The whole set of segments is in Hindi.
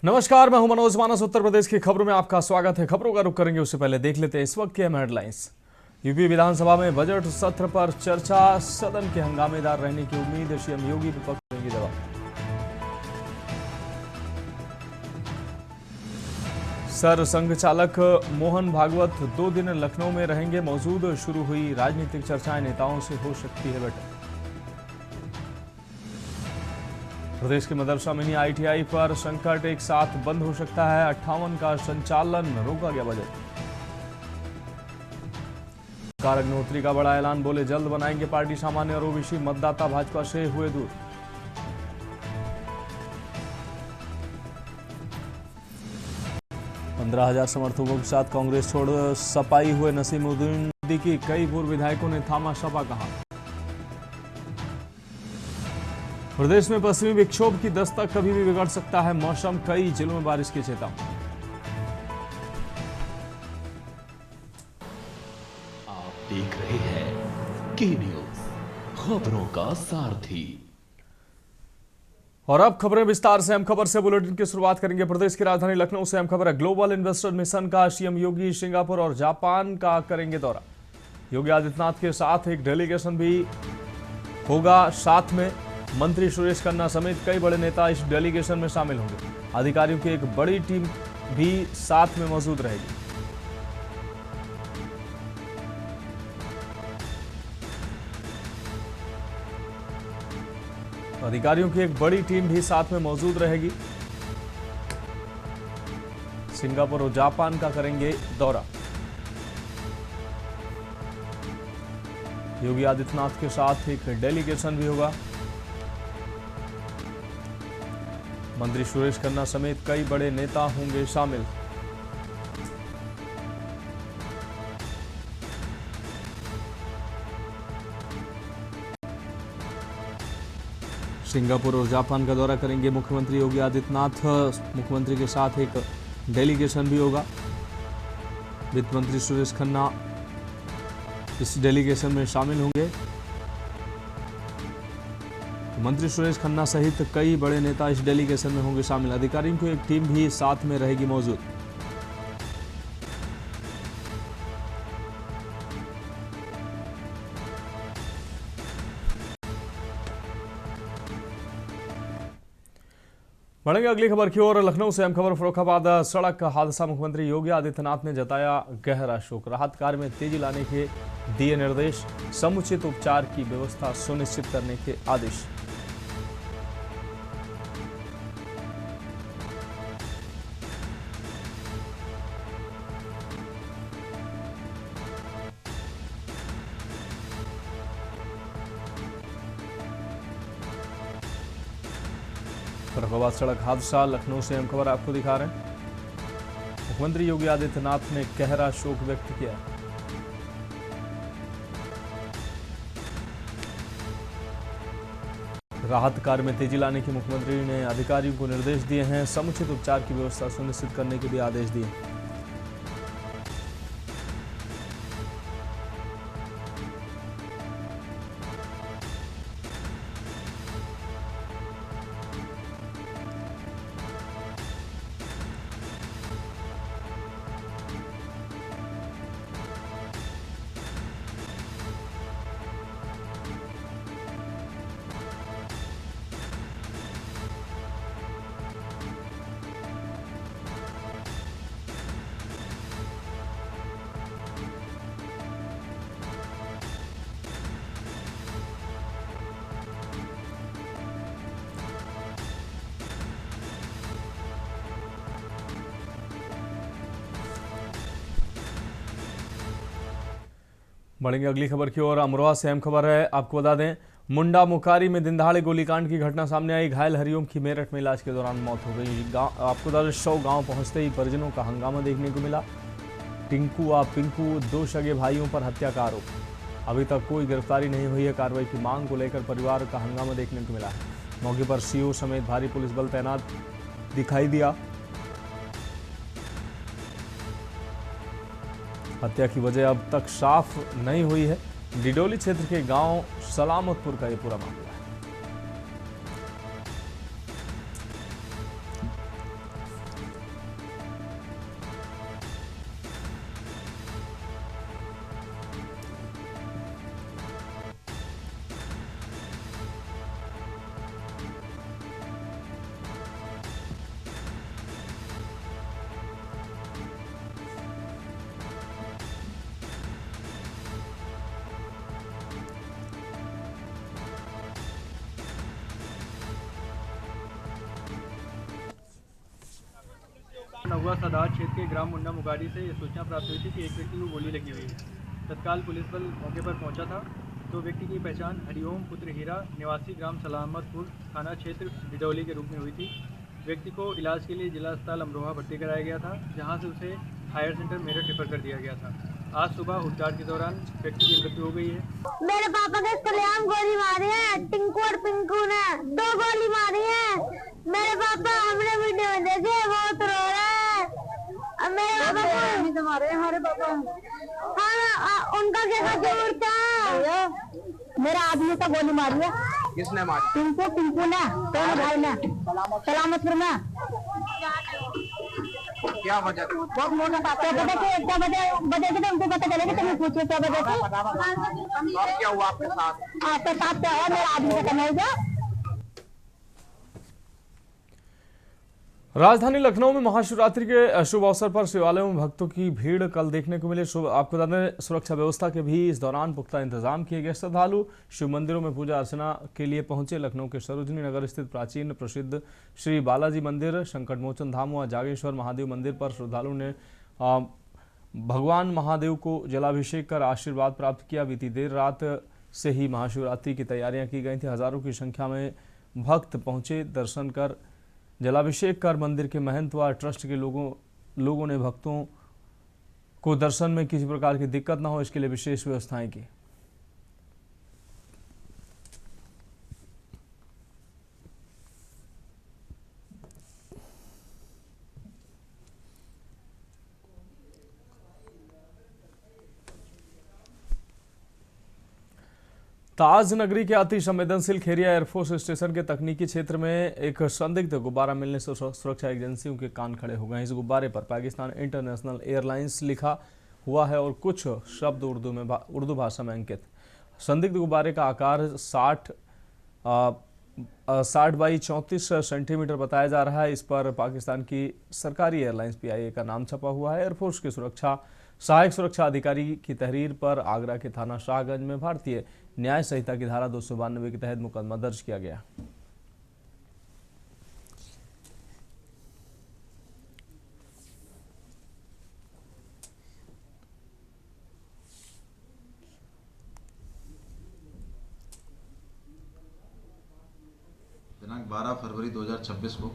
नमस्कार, मैं हूं मनोज मानस। उत्तर प्रदेश की खबरों में आपका स्वागत है। खबरों का रुख करेंगे उससे पहले देख लेते हैं इस वक्त के अहम हेडलाइंस। यूपी विधानसभा में बजट सत्र पर चर्चा, सदन के हंगामेदार रहने की उम्मीद। सीएम योगी विपक्ष को देंगे जवाब। सर संघ चालक मोहन भागवत 2 दिन लखनऊ में रहेंगे मौजूद। शुरू हुई राजनीतिक चर्चाएं, नेताओं से हो सकती है बैठक। प्रदेश के मदरसा मिनी आईटीआई पर संकट, एक साथ बंद हो सकता है। 58 का संचालन, रोका गया बजट। सरकार अग्निहोत्री का बड़ा ऐलान, बोले जल्द बनाएंगे पार्टी सामान्य और ओबीसी। मतदाता भाजपा से हुए दूर। पंद्रह 15,000 समर्थकों के साथ कांग्रेस छोड़ सपाई हुए नसीमुद्दीन सिद्दीकी। कई पूर्व विधायकों ने थामा सपा कहा। प्रदेश में पश्चिमी विक्षोभ की दस्तक, कभी भी बिगड़ सकता है मौसम। कई जिलों में बारिश की चेतावनी। आप देख रहे हैं के न्यूज, खबरों का सारथी। और अब खबरें विस्तार से। अहम खबर से बुलेटिन की शुरुआत करेंगे। प्रदेश की राजधानी लखनऊ से अहम खबर है। ग्लोबल इन्वेस्टर मिशन का सीएम योगी सिंगापुर और जापान का करेंगे दौरा। योगी आदित्यनाथ के साथ एक डेलीगेशन भी होगा। साथ में मंत्री सुरेश खन्ना समेत कई बड़े नेता इस डेलीगेशन में शामिल होंगे। अधिकारियों की एक बड़ी टीम भी साथ में मौजूद रहेगी। अधिकारियों की एक बड़ी टीम भी साथ में मौजूद रहेगी। सिंगापुर और जापान का करेंगे दौरा। योगी आदित्यनाथ के साथ एक डेलीगेशन भी होगा। मंत्री सुरेश खन्ना समेत कई बड़े नेता होंगे शामिल। सिंगापुर और जापान का दौरा करेंगे मुख्यमंत्री योगी आदित्यनाथ। मुख्यमंत्री के साथ एक डेलीगेशन भी होगा। वित्त मंत्री सुरेश खन्ना इस डेलीगेशन में शामिल होंगे। मंत्री सुरेश खन्ना सहित कई बड़े नेता इस डेलीगेशन में होंगे शामिल। अधिकारियों की एक टीम भी साथ में रहेगी मौजूद। बढ़ेंगे अगली खबर की ओर। लखनऊ से अहम खबर फर्रुखाबाद सड़क हादसा, मुख्यमंत्री योगी आदित्यनाथ ने जताया गहरा शोक। राहत कार्य में तेजी लाने के दिए निर्देश, समुचित उपचार की व्यवस्था सुनिश्चित करने के आदेश। फर्रुखाबाद सड़क हादसा, लखनऊ से अहम खबर आपको दिखा रहे हैं। मुख्यमंत्री योगी आदित्यनाथ ने गहरा शोक व्यक्त किया। राहत कार्य में तेजी लाने की मुख्यमंत्री ने अधिकारियों को निर्देश दिए हैं। समुचित उपचार की व्यवस्था सुनिश्चित करने के भी आदेश दिए। बढ़ेंगे अगली खबर की ओर। अमरोहा से अहम खबर है, आपको बता दें मुंडा मुकारी में दिनदहाड़े गोलीकांड की घटना सामने आई। घायल हरिओम की मेरठ में इलाज के दौरान मौत हो गई। आपको बता दें 100 गांव पहुंचते ही परिजनों का हंगामा देखने को मिला। टिंकू व पिंकू 2 सगे भाइयों पर हत्या का आरोप। अभी तक कोई गिरफ्तारी नहीं हुई है। कार्रवाई की मांग को लेकर परिवार का हंगामा देखने को मिला है। मौके पर सीओ समेत भारी पुलिस बल तैनात दिखाई दिया। हत्या की वजह अब तक साफ नहीं हुई है। डिडोली क्षेत्र के गांव सलामतपुर का ये पूरा मामला है। नहुआ सादात क्षेत्र के ग्राम मुंडा मुगारी से ये सूचना प्राप्त हुई थी कि एक व्यक्ति को गोली लगी हुई है। तत्काल पुलिस बल मौके पर पहुंचा था। तो व्यक्ति की पहचान हरिओम पुत्र हीरा निवासी ग्राम सलामतपुर थाना क्षेत्र डिडौली के रूप में हुई थी। व्यक्ति को इलाज के लिए जिला अस्पताल अमरोहा भर्ती कराया गया था, जहां से उसे हायर सेंटर मेरठ रेफर कर दिया गया था। आज सुबह उपचार के दौरान व्यक्ति की मृत्यु हो गई है। मेरे पापा के सलेआम गोली मारी है, टिंकू और पिंकू ने 2 गोली मारी है। मेरे पापा हमने वीडियो में देखे, बहुत रो रहे हैं। अब मेरे पापा को मारे हमारे पापा। हाँ, उनका क्या कसूर था? मेरा आदमी का गोली मारी है। किसने मारी? पिंकू ने, दोनों भाई ने, सलामतपुर में। क्या वजह? बहुत मोटा पापा क्या बजे थे उनको पता चलेगा। तुम्हें पूछिए क्या बजे थे? अब क्या हुआ आपके साथ? आपके साथ क्या हुआ? मेरा आदमी का करना होगा। राजधानी लखनऊ में महाशिवरात्रि के शुभ अवसर पर शिवालयों में भक्तों की भीड़ कल देखने को मिली। आपको बता दें, सुरक्षा व्यवस्था के भी इस दौरान पुख्ता इंतजाम किए गए। श्रद्धालु शिव मंदिरों में पूजा अर्चना के लिए पहुंचे। लखनऊ के सरोजनी नगर स्थित प्राचीन प्रसिद्ध श्री बालाजी मंदिर, संकटमोचन धाम व जागेश्वर महादेव मंदिर पर श्रद्धालुओं ने भगवान महादेव को जलाभिषेक कर आशीर्वाद प्राप्त किया। बीती देर रात से ही महाशिवरात्रि की तैयारियां की गई थी। हजारों की संख्या में भक्त पहुंचे। दर्शन कर जलाभिषेक कर मंदिर के महंत व ट्रस्ट के लोगों ने भक्तों को दर्शन में किसी प्रकार की दिक्कत न हो, इसके लिए विशेष व्यवस्थाएं की। ताज नगरी के अति संवेदनशील खेरिया एयरफोर्स स्टेशन के तकनीकी क्षेत्र में एक संदिग्ध गुब्बारा मिलने से सुरक्षा एजेंसियों के कान खड़े हो गए। इस गुब्बारे पर पाकिस्तान इंटरनेशनल एयरलाइंस लिखा हुआ है और कुछ शब्द उर्दू भाषा में अंकित। संदिग्ध गुब्बारे का आकार 60 बाई 34 सेंटीमीटर बताया जा रहा है। इस पर पाकिस्तान की सरकारी एयरलाइंस PIA का नाम छपा हुआ है। एयरफोर्स के सहायक सुरक्षा अधिकारी की तहरीर पर आगरा के थाना शाहगंज में भारतीय न्याय संहिता की धारा 292 के तहत मुकदमा दर्ज किया गया। दिनांक 12 फरवरी 2026 को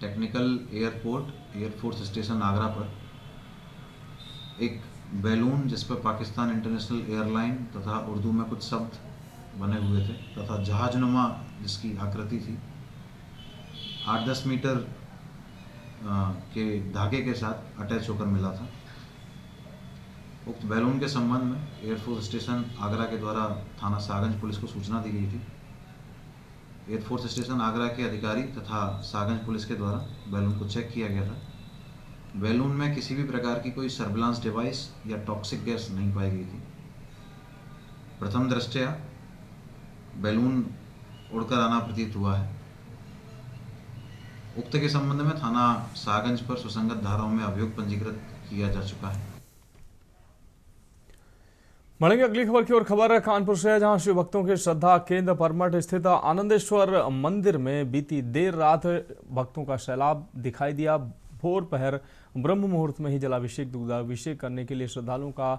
technical airport air force station Agra पर एक बैलून जिस पर पाकिस्तान इंटरनेशनल एयरलाइन तथा उर्दू में कुछ शब्द बने हुए थे तथा जहाजनुमा जिसकी आकृति थी 8-10 मीटर के धागे के साथ अटैच होकर मिला था। उक्त बैलून के संबंध में एयरफोर्स स्टेशन आगरा के द्वारा थाना सागंज पुलिस को सूचना दी गई थी। एयरफोर्स स्टेशन आगरा के अधिकारी तथा सागंज पुलिस के द्वारा बैलून को चेक किया गया था। बैलून में किसी भी प्रकार की कोई सर्विलांस डिवाइस या टॉक्सिक गैस नहीं पाई गई थी। प्रथम दृष्टया बैलून उड़कर आना प्रतीत हुआ है। उक्त के संबंध में थाना सागंज पर सुसंगत धाराओं में अभियोग पंजीकृत किया जा चुका है। बढ़ेंगे अगली खबर की ओर। खबर कानपुर से है, जहां शिव भक्तों के श्रद्धा केंद्र परमठ स्थित आनंदेश्वर मंदिर में बीती देर रात भक्तों का सैलाब दिखाई दिया। भोर पहर ब्रह्म मुहूर्त में ही जलाभिषेक दुग्धाभिषेक करने के लिए श्रद्धालुओं का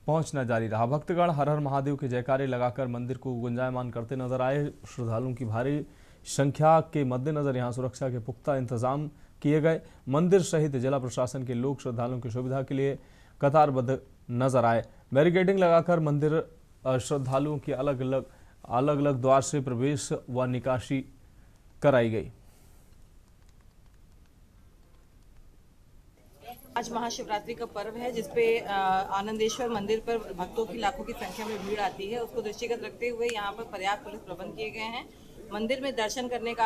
पहुंचना जारी रहा। भक्तगण हर हर महादेव के जयकारे लगाकर मंदिर को गुंजायमान करते नजर आए। श्रद्धालुओं की भारी संख्या के मद्देनजर यहां सुरक्षा के पुख्ता इंतजाम किए गए। मंदिर सहित जिला प्रशासन के लोग श्रद्धालुओं की सुविधा के लिए कतारबद्ध नजर आए। बैरिकेडिंग लगाकर मंदिर श्रद्धालुओं की अलग अलग द्वार से प्रवेश व निकासी कराई गई। आज महाशिवरात्रि का पर्व है, जिसपे आनंदेश्वर मंदिर पर भक्तों की लाखों की संख्या में भीड़ आती है। उसको दृष्टिगत रखते हुए यहाँ पर पर्याप्त पुलिस प्रबंध किए गए हैं। मंदिर में दर्शन करने का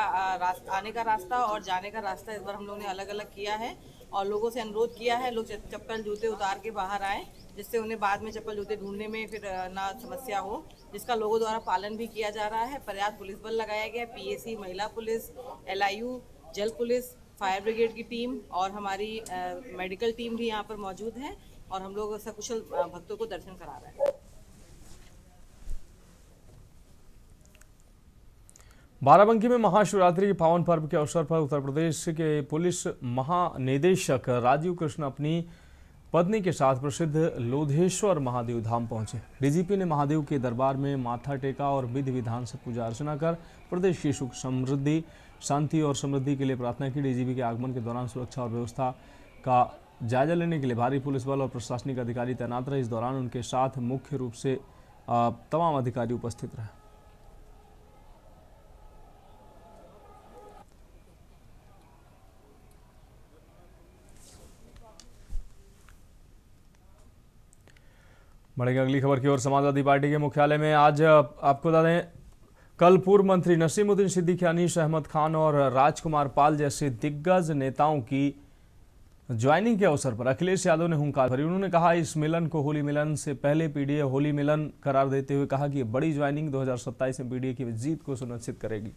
आने का रास्ता और जाने का रास्ता इस बार हम लोगों ने अलग अलग किया है और लोगों से अनुरोध किया है लोग चप्पल जूते उतार के बाहर आएँ, जिससे उन्हें बाद में चप्पल जूते ढूंढने में फिर ना समस्या हो, जिसका लोगों द्वारा पालन भी किया जा रहा है। पर्याप्त पुलिस बल लगाया गया। PAC, महिला पुलिस, LIU, जल पुलिस, फायर ब्रिगेड की टीम और हमारी मेडिकल टीम भी यहाँ पर मौजूद है और हम लोग सकुशल भक्तों को दर्शन करा रहे हैं। बाराबंकी में महाशिवरात्रि के पावन पर्व के अवसर पर उत्तर प्रदेश के पुलिस महानिदेशक राजीव कृष्ण अपनी पत्नी के साथ प्रसिद्ध लोधेश्वर महादेव धाम पहुंचे। डीजीपी ने महादेव के दरबार में माथा टेका और विधि विधान से पूजा अर्चना कर प्रदेश की सुख समृद्धि, शांति और समृद्धि के लिए प्रार्थना की। डीजीपी के आगमन के दौरान सुरक्षा और व्यवस्था का जायजा लेने के लिए भारी पुलिस बल और प्रशासनिक अधिकारी तैनात रहे। इस दौरान उनके साथ मुख्य रूप से तमाम अधिकारी उपस्थित रहे। बढ़ेंगे अगली खबर की ओर। समाजवादी पार्टी के मुख्यालय में आज आपको बता दें, कल पूर्व मंत्री नसीमुद्दीन सिद्दीकी, अनीस अहमद खान और राजकुमार पाल जैसे दिग्गज नेताओं की ज्वाइनिंग के अवसर पर अखिलेश यादव ने हुंकार भरी। उन्होंने कहा इस मिलन को होली मिलन से पहले पीडीए होली मिलन करार देते हुए कहा कि बड़ी ज्वाइनिंग 2027 में पीडीए की जीत को सुनिश्चित करेगी।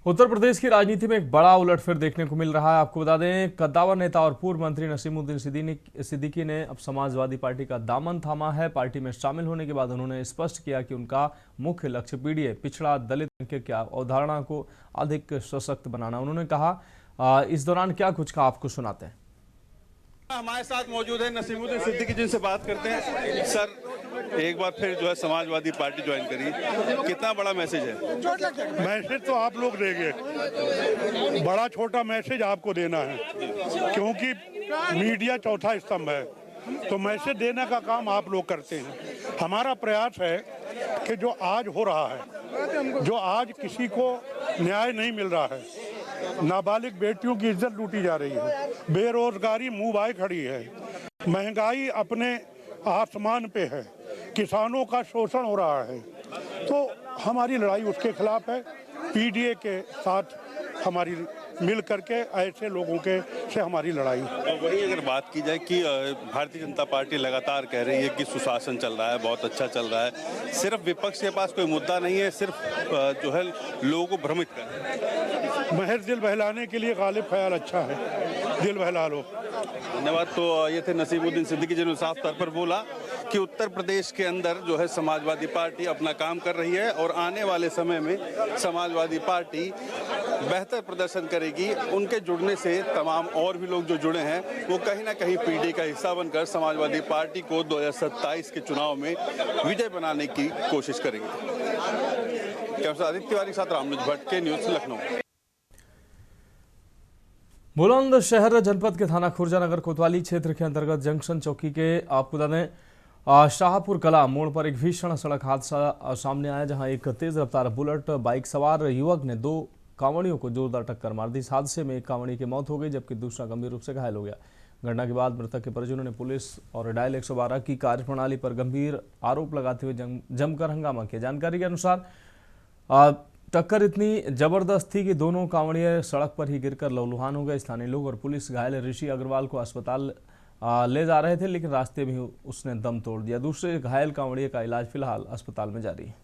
उत्तर प्रदेश की राजनीति में एक बड़ा उलटफेर देखने को मिल रहा है। आपको बता दें, कद्दावर नेता और पूर्व मंत्री नसीमुद्दीन सिद्दीकी ने अब समाजवादी पार्टी का दामन थामा है। पार्टी में शामिल होने के बाद उन्होंने स्पष्ट किया कि उनका मुख्य लक्ष्य पीडीए, पिछड़ा दलित के क्या अवधारणा को अधिक सशक्त बनाना। उन्होंने कहा इस दौरान क्या कुछ कहा, आपको सुनाते हैं। हमारे साथ मौजूद है नसीमुद्दीन सिद्दीकी, जिनसे बात करते हैं। सर, एक बार फिर जो है समाजवादी पार्टी ज्वाइन करी, कितना बड़ा मैसेज है? मैसेज तो आप लोग देंगे, बड़ा छोटा मैसेज आपको देना है, क्योंकि मीडिया चौथा स्तंभ है, तो मैसेज देने का काम आप लोग करते हैं। हमारा प्रयास है कि जो आज हो रहा है, जो आज किसी को न्याय नहीं मिल रहा है, नाबालिग बेटियों की इज्जत लूटी जा रही है, बेरोजगारी मुंह बाय खड़ी है, महंगाई अपने आसमान पे है, किसानों का शोषण हो रहा है, तो हमारी लड़ाई उसके खिलाफ है। पीडीए के साथ हमारी मिल करके ऐसे लोगों के से हमारी लड़ाई। वही अगर बात की जाए कि भारतीय जनता पार्टी लगातार कह रही है कि सुशासन चल रहा है, बहुत अच्छा चल रहा है, सिर्फ विपक्ष के पास कोई मुद्दा नहीं है, सिर्फ जो है लोगों को भ्रमित कर रहा है। महज दिल बहलाने के लिए गालिब ख्याल अच्छा है, दिल बहला लो। धन्यवाद। तो ये थे नसीमुद्दीन सिद्दीकी, जिन्होंने साफ तौर पर बोला कि उत्तर प्रदेश के अंदर जो है समाजवादी पार्टी अपना काम कर रही है और आने वाले समय में समाजवादी पार्टी बेहतर प्रदर्शन करेगी। उनके जुड़ने से तमाम और भी लोग जो जुड़े हैं वो कहीं ना कहीं पीडीए का हिस्सा बनकर समाजवादी पार्टी को 2027 के चुनाव में विजय बनाने की कोशिश करेंगे। कैमरा आदित्य तिवारी के साथ रामनुज भट्ट, के न्यूज़, लखनऊ। बुलंदशहर जनपद के थाना खुर्जानगर कोतवाली क्षेत्र के अंतर्गत जंक्शन चौकी के आपको बता दें शाहपुर कला मोड़ पर एक भीषण सड़क हादसा सामने आया, जहां एक तेज रफ्तार बुलेट बाइक सवार युवक ने 2 कांवड़ियों को जोरदार टक्कर मार दी। इस हादसे में एक कांवड़ी की मौत हो गई, जबकि दूसरा गंभीर रूप से घायल हो गया। घटना के बाद मृतक के परिजनों ने पुलिस और डायल 112 की कार्यप्रणाली पर गंभीर आरोप लगाते हुए जमकर हंगामा किया। जानकारी के अनुसार टक्कर इतनी जबरदस्त थी कि दोनों कांवड़िए सड़क पर ही गिरकर लहूलुहान हो गए। स्थानीय लोग और पुलिस घायल ऋषि अग्रवाल को अस्पताल ले जा रहे थे, लेकिन रास्ते में ही उसने दम तोड़ दिया। दूसरे घायल कांवड़िए का इलाज फिलहाल अस्पताल में जारी है।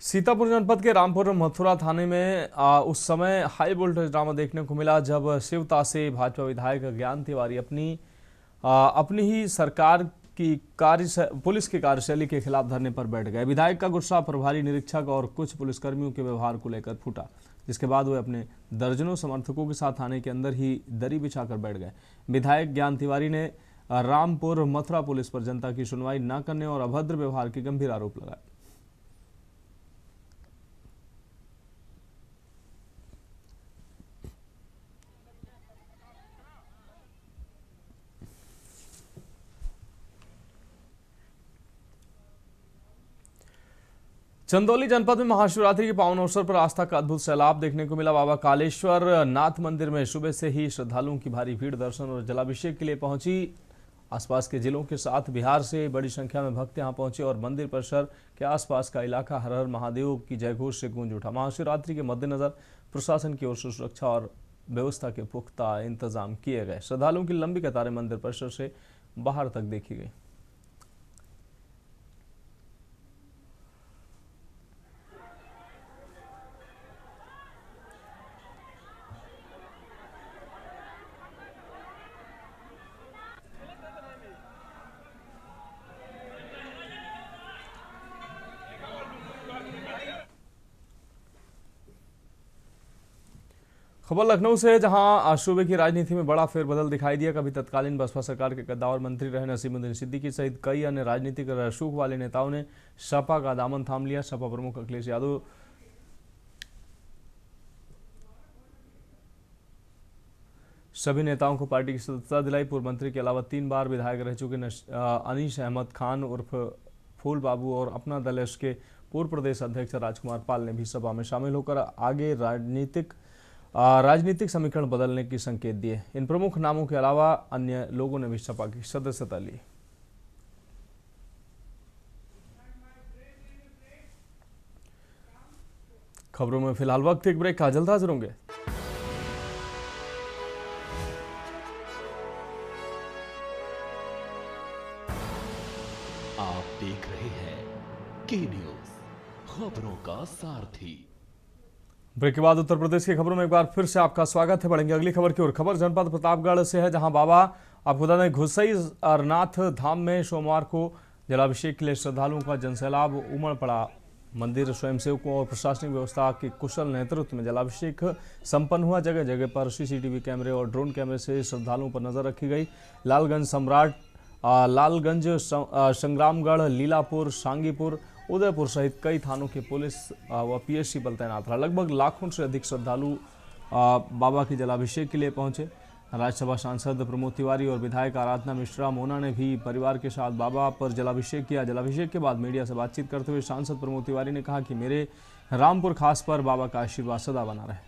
सीतापुर जनपद के रामपुर मथुरा थाने में उस समय हाई वोल्टेज ड्रामा देखने को मिला जब शिवता से भाजपा विधायक ज्ञान तिवारी अपनी ही सरकार की पुलिस की कार्यशैली के खिलाफ धरने पर बैठ गए। विधायक का गुस्सा प्रभारी निरीक्षक और कुछ पुलिसकर्मियों के व्यवहार को लेकर फूटा, जिसके बाद वे अपने दर्जनों समर्थकों के साथ थाने के अंदर ही दरी बिछाकर बैठ गए। विधायक ज्ञान तिवारी ने रामपुर मथुरा पुलिस पर जनता की सुनवाई न करने और अभद्र व्यवहार के गंभीर आरोप लगाए। चंदौली जनपद में महाशिवरात्रि के पावन अवसर पर आस्था का अद्भुत सैलाब देखने को मिला। बाबा कालेश्वर नाथ मंदिर में सुबह से ही श्रद्धालुओं की भारी भीड़ दर्शन और जलाभिषेक के लिए पहुंची। आसपास के जिलों के साथ बिहार से बड़ी संख्या में भक्त यहां पहुंचे और मंदिर परिसर के आसपास का इलाका हर हर महादेव की जयघोष से गूंज उठा। महाशिवरात्रि के मद्देनजर प्रशासन की ओर से सुरक्षा और व्यवस्था के पुख्ता इंतजाम किए गए। श्रद्धालुओं की लंबी कतारें मंदिर परिसर से बाहर तक देखी गई। खबर लखनऊ से, जहां सूबे की राजनीति में बड़ा फेरबदल दिखाई दिया। कभी तत्कालीन बसपा सरकार के कद्दावर मंत्री रहे नसीमुद्दीन सिद्दीकी सहित कई अन्य राजनीतिक रसूख वाले नेताओं ने सपा का दामन थाम लिया। सपा प्रमुख अखिलेश यादव सभी नेताओं को पार्टी की सदस्यता दिलाई। पूर्व मंत्री के अलावा 3 बार विधायक रह चुके अनीस अहमद खान उर्फ फूल बाबू और अपना दल के पूर्व प्रदेश अध्यक्ष राजकुमार पाल ने भी सभा में शामिल होकर आगे राजनीतिक समीकरण बदलने की संकेत दिए। इन प्रमुख नामों के अलावा अन्य लोगों ने भी सपा की सदस्यता ली। खबरों में फिलहाल वक्त एक ब्रेक का, जल्द हाजिर होंगे। आप देख रहे हैं के न्यूज, खबरों का सारथी। ब्रेक के बाद उत्तर प्रदेश की खबरों में एक बार फिर से आपका स्वागत है। बढ़ेंगे अगली खबर की ओर। खबर जनपद प्रतापगढ़ से है, जहां बाबा आपको बता दें घुसई अरनाथ धाम में सोमवार को जलाभिषेक के लिए श्रद्धालुओं का जनसैलाब उमड़ पड़ा। मंदिर स्वयंसेवकों और प्रशासनिक व्यवस्था के कुशल नेतृत्व में जलाभिषेक संपन्न हुआ। जगह जगह पर सीसीटीवी कैमरे और ड्रोन कैमरे से श्रद्धालुओं पर नजर रखी गई। लालगंज, संग्रामगढ़, लीलापुर, सांगीपुर, उदयपुर सहित कई थानों के पुलिस व पीएससी बल तैनात रहा। लगभग लाखों से अधिक श्रद्धालु बाबा के जलाभिषेक के लिए पहुंचे। राज्यसभा सांसद प्रमोद तिवारी और विधायक आराधना मिश्रा मोना ने भी परिवार के साथ बाबा पर जलाभिषेक किया। जलाभिषेक के बाद मीडिया से बातचीत करते हुए सांसद प्रमोद तिवारी ने कहा कि मेरे रामपुर खास पर बाबा का आशीर्वाद सदा बना रहे।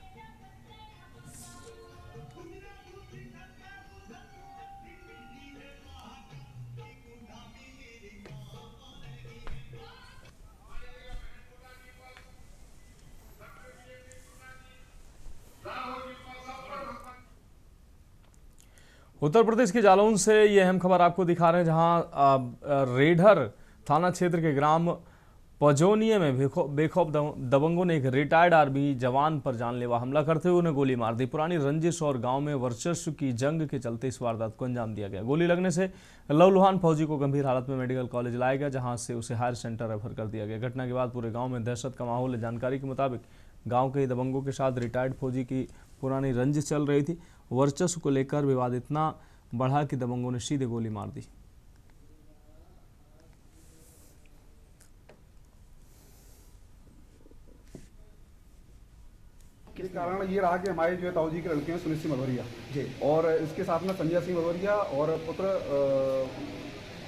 उत्तर प्रदेश के जालौन से ये अहम खबर आपको दिखा रहे हैं, जहां रेढर थाना क्षेत्र के ग्राम पजोनिये में बेखौफ दबंगों ने एक रिटायर्ड आर्मी जवान पर जानलेवा हमला करते हुए उन्हें गोली मार दी। पुरानी रंजिश और गांव में वर्चस्व की जंग के चलते इस वारदात को अंजाम दिया गया। गोली लगने से लहूलुहान फौजी को गंभीर हालत में मेडिकल कॉलेज लाया गया, जहां से उसे हायर सेंटर रेफर कर दिया गया। घटना के बाद पूरे गाँव में दहशत का माहौल है। जानकारी के मुताबिक गाँव के दबंगों के साथ रिटायर्ड फौजी की पुरानी रंजिश चल रही थी। वर्चस्व को लेकर विवाद इतना बढ़ा कि दबंगों ने सीधे गोली मार दी। के कारण ये रहा कि हमारे जो है ताऊ जी के लड़के हैं सुनील सिंह भदौरिया जी, और इसके साथ में संजय सिंह भदौरिया और पुत्र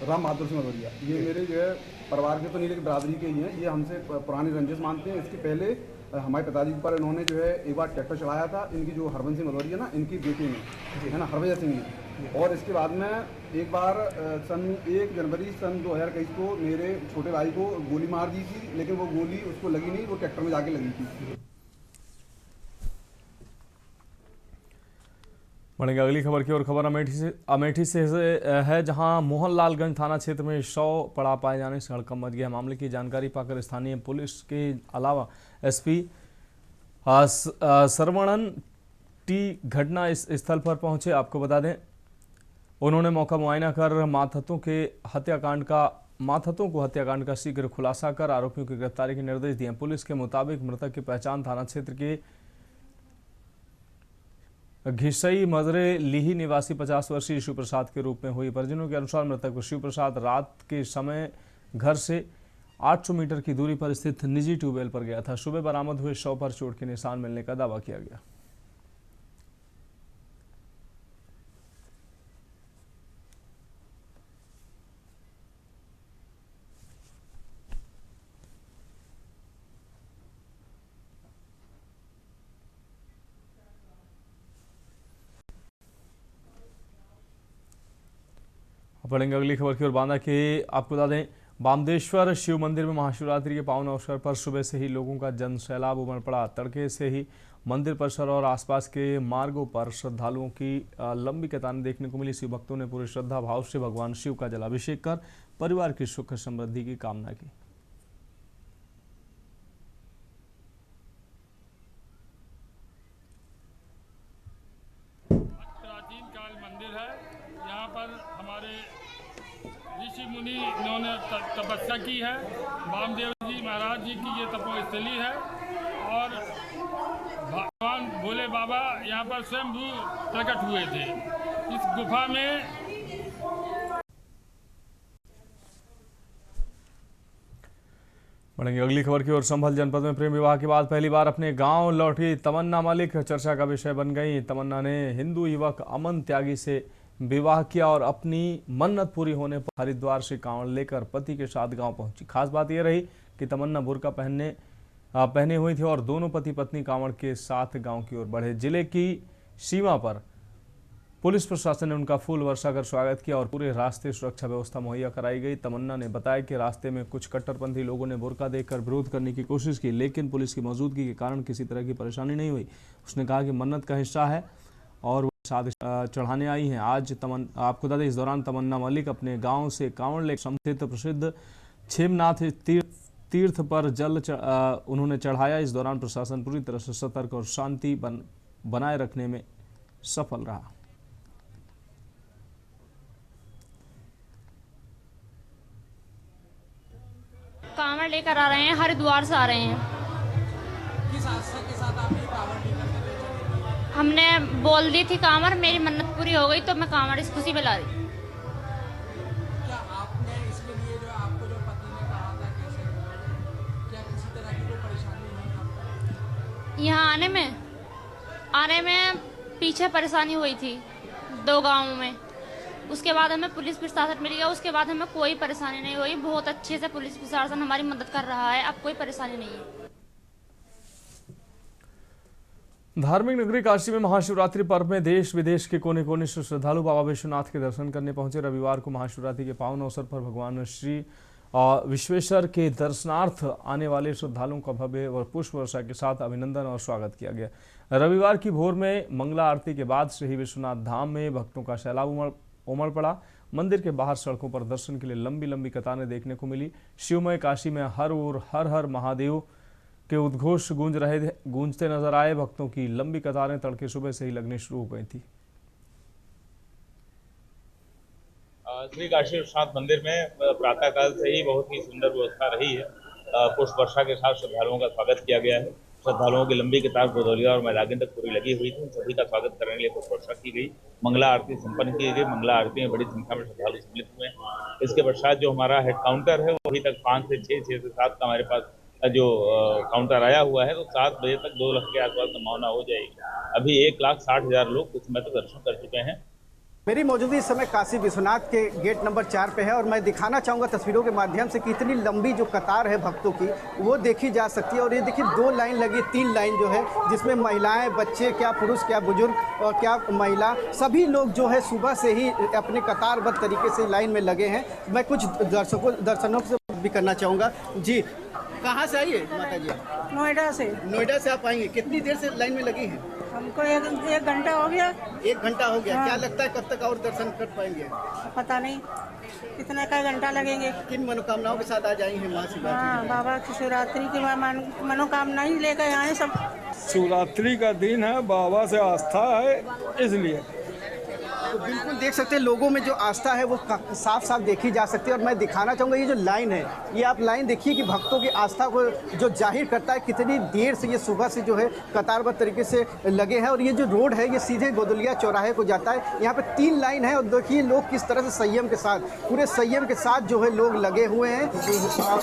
राम बहादुर सिंह भदौरिया, ये मेरे जो है परिवार के तो नहीं लेकिन बरादरी के ही हैं। ये हमसे पुरानी रंजिश मानते हैं। इसके पहले हमारे पिताजी पर इन्होंने जो है एक बार ट्रैक्टर चलाया था, इनकी जो हरबंस सिंह भदौरिया ना, इनकी बेटी ने है ना, हरभजन सिंह ने। और इसके बाद में एक बार सन 1 जनवरी सन 2021 को मेरे छोटे भाई को गोली मार दी थी, लेकिन वो गोली उसको लगी नहीं, वो ट्रैक्टर में जाके लगी थी। बढ़ेंगे अगली खबर की ओर। खबर अमेठी से है, जहां मोहनलालगंज थाना क्षेत्र में शव पड़ा पाए जाने से हड़कंप मच गया। मामले की जानकारी पाकर स्थानीय पुलिस के अलावा एसपी सरवणन टी घटना स्थल पर पहुंचे। आपको बता दें उन्होंने मौका मुआयना कर मातहतों को हत्याकांड का शीघ्र खुलासा कर आरोपियों की गिरफ्तारी के निर्देश दिए। पुलिस के मुताबिक मृतक की पहचान थाना क्षेत्र के घिसई मजरे लीही निवासी 50 वर्षीय शिव प्रसाद के रूप में हुई। परिजनों के अनुसार मृतक शिव प्रसाद रात के समय घर से 800 मीटर की दूरी पर स्थित निजी ट्यूबवेल पर गया था। सुबह बरामद हुए शव पर चोट के निशान मिलने का दावा किया गया। पढ़ेंगे अगली खबर की ओर। बांदा के आपको बता दें बामदेश्वर शिव मंदिर में महाशिवरात्रि के पावन अवसर पर सुबह से ही लोगों का जन सैलाब उमड़ पड़ा। तड़के से ही मंदिर परिसर और आसपास के मार्गों पर श्रद्धालुओं की लंबी कतारें देखने को मिली। शिव भक्तों ने पूरे श्रद्धा भाव से भगवान शिव का जलाभिषेक कर परिवार की सुख समृद्धि की कामना की। प्राचीन काल मंदिर है। यहाँ पर हमारे ऋषि मुनि इन्होंने तपस्या की है। वामदेव जी महाराज जी की ये तपोस्थली है और भगवान भोले बाबा यहाँ पर स्वयंभू प्रकट हुए थे इस गुफा में। बढ़ेंगे अगली खबर की ओर। संभल जनपद में प्रेम विवाह के बाद पहली बार अपने गांव लौटी तमन्ना मलिक चर्चा का विषय बन गई। तमन्ना ने हिंदू युवक अमन त्यागी से विवाह किया और अपनी मन्नत पूरी होने पर हरिद्वार से कांवड़ लेकर पति के साथ गांव पहुंची। खास बात यह रही कि तमन्ना बुर्का पहने हुई थी और दोनों पति पत्नी कांवड़ के साथ गांव की ओर बढ़े। जिले की सीमा पर पुलिस प्रशासन ने उनका फूल वर्षा कर स्वागत किया और पूरे रास्ते सुरक्षा व्यवस्था मुहैया कराई गई। तमन्ना ने बताया कि रास्ते में कुछ कट्टरपंथी लोगों ने बुर्का देखकर विरोध करने की कोशिश की, लेकिन पुलिस की मौजूदगी के कारण किसी तरह की परेशानी नहीं हुई। उसने कहा कि मन्नत का हिस्सा है और वो साथ चढ़ाने आई हैं। आज आपको बता दें, इस दौरान तमन्ना मलिक अपने गाँव से कांवड़ लेकर समस्थित प्रसिद्ध छेमनाथ तीर्थ पर जल उन्होंने चढ़ाया। इस दौरान प्रशासन पूरी तरह से सतर्क और शांति बनाए रखने में सफल रहा। कांवड़ लेकर आ रहे हैं, हरिद्वार से आ रहे हैं। किस आस्था के साथ आप ये कांवड़ लेकर चले? हमने बोल दी थी कांवड़, मेरी मन्नत पूरी हो गई तो मैं कांवड़ इस खुशी में ला दी। क्या आपने इसके लिए जो आपको जो पति ने कहा था कैसे, क्या किसी तरह की कोई परेशानी नहीं आपको? यहाँ आने में पीछे परेशानी हुई थी 2 गाँवों में। उसके बाद हमें पुलिस प्रशासन मिल गया। उसके बाद हमें कोई परेशानी नहीं हुई। बहुत अच्छे से पुलिस प्रशासन हमारी मदद कर रहा है। अब कोई परेशानी नहीं है। धार्मिक नगरी काशी में महाशिवरात्रि पर्व में देश विदेश के कोने कोने से श्रद्धालु बाबा विश्वनाथ के दर्शन करने पहुंचे। रविवार को महाशिवरात्रि के पावन अवसर पर भगवान श्री विश्वेश्वर के दर्शनार्थ आने वाले श्रद्धालुओं का भव्य और पुष्प वर्षा के साथ अभिनंदन और स्वागत किया गया। रविवार की भोर में मंगला आरती के बाद से ही विश्वनाथ धाम में भक्तों का सैलाब उमड़ पड़ा। मंदिर के बाहर सड़कों पर दर्शन के लिए लंबी लंबी कतारें देखने को मिली। शिवमय काशी में हर ओर हर हर महादेव के उद्घोष गूंजते नजर आए। भक्तों की लंबी कतारें तड़के सुबह से ही लगनी शुरू हो गई थी। श्री काशी विश्वनाथ मंदिर में प्रातःकाल से ही बहुत ही सुंदर व्यवस्था रही है। पुष्प वर्षा के साथ श्रद्धालुओं का स्वागत किया गया है। श्रद्धालुओं की लंबी कतार गोदौलिया और मैदागिन तक पूरी लगी हुई थी। सभी का स्वागत करने के लिए पुष्प वर्षा की गई। मंगला आरती संपन्न की गई। मंगला आरती में बड़ी संख्या में श्रद्धालु सम्मिलित हुए हैं। इसके पश्चात जो हमारा हेड काउंटर है वो अभी तक 5 से 6, 6 से 7 का हमारे पास जो काउंटर आया हुआ है, तो 7 बजे तक 2 लाख के आसपास संभावना हो जाएगी। अभी 1,60,000 लोग कुछ समय तक दर्शन कर चुके हैं। मेरी मौजूदगी इस समय काशी विश्वनाथ के गेट नंबर 4 पे है और मैं दिखाना चाहूँगा तस्वीरों के माध्यम से कि इतनी लंबी जो कतार है भक्तों की वो देखी जा सकती है। और ये देखिए 2 लाइन लगी, 3 लाइन जो है जिसमें महिलाएं, बच्चे, क्या पुरुष, क्या बुजुर्ग और क्या महिला, सभी लोग जो है सुबह से ही अपने कतारबद्ध तरीके से लाइन में लगे हैं। मैं कुछ दर्शनों से भी करना चाहूँगा। जी, कहाँ से आई है माता जी? नोएडा से। नोएडा से आप आएंगे? कितनी देर से लाइन में लगी हैं? हमको एक घंटा हो गया। 1 घंटा हो गया। हाँ। क्या लगता है कब तक और दर्शन कर पाएंगे? पता नहीं कितना का घंटा लगेंगे। किन मनोकामनाओं के साथ आज आई हैं माँ शिवरात्रि? हाँ, बाबा की शिवरात्रि की मनोकामना ही लेकर आए सब। शिवरात्रि का दिन है, बाबा से आस्था है इसलिए। तो बिल्कुल देख सकते हैं लोगों में जो आस्था है वो साफ साफ देखी जा सकती है। और मैं दिखाना चाहूँगा ये जो लाइन है, ये आप लाइन देखिए कि भक्तों की आस्था को जो जाहिर करता है कितनी देर से ये सुबह से जो है कतारबद्ध तरीके से लगे हैं। और ये जो रोड है ये सीधे गोदौलिया चौराहे को जाता है। यहाँ पे 3 लाइन है और देखिए लोग किस तरह से संयम के साथ, पूरे संयम के साथ जो है लोग लगे हुए हैं।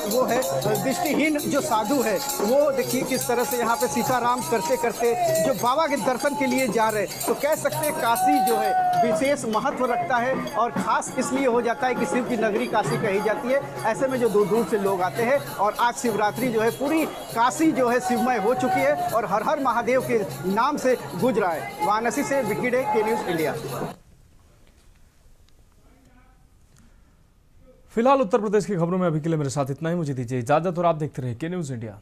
वो है दृष्टिहीन जो साधु है वो देखिए किस तरह से यहाँ पे सीताराम करते करते जो बाबा के दर्शन के लिए जा रहे हैं। तो कह सकते हैं काशी जो है विशेष महत्व रखता है और खास इसलिए हो जाता है कि शिव की नगरी काशी कही जाती है। ऐसे में जो दूर दूर से लोग आते हैं और आज शिवरात्रि जो है पूरी काशी जो है शिवमय हो चुकी है और हर हर महादेव के नाम से गूंज रहा है। वाराणसी से विकी डे, के न्यूज़ इंडिया। फिलहाल उत्तर प्रदेश की खबरों में अभी के लिए मेरे साथ इतना ही। मुझे दीजिए इजाजत और आप देखते रहिए के न्यूज़ इंडिया।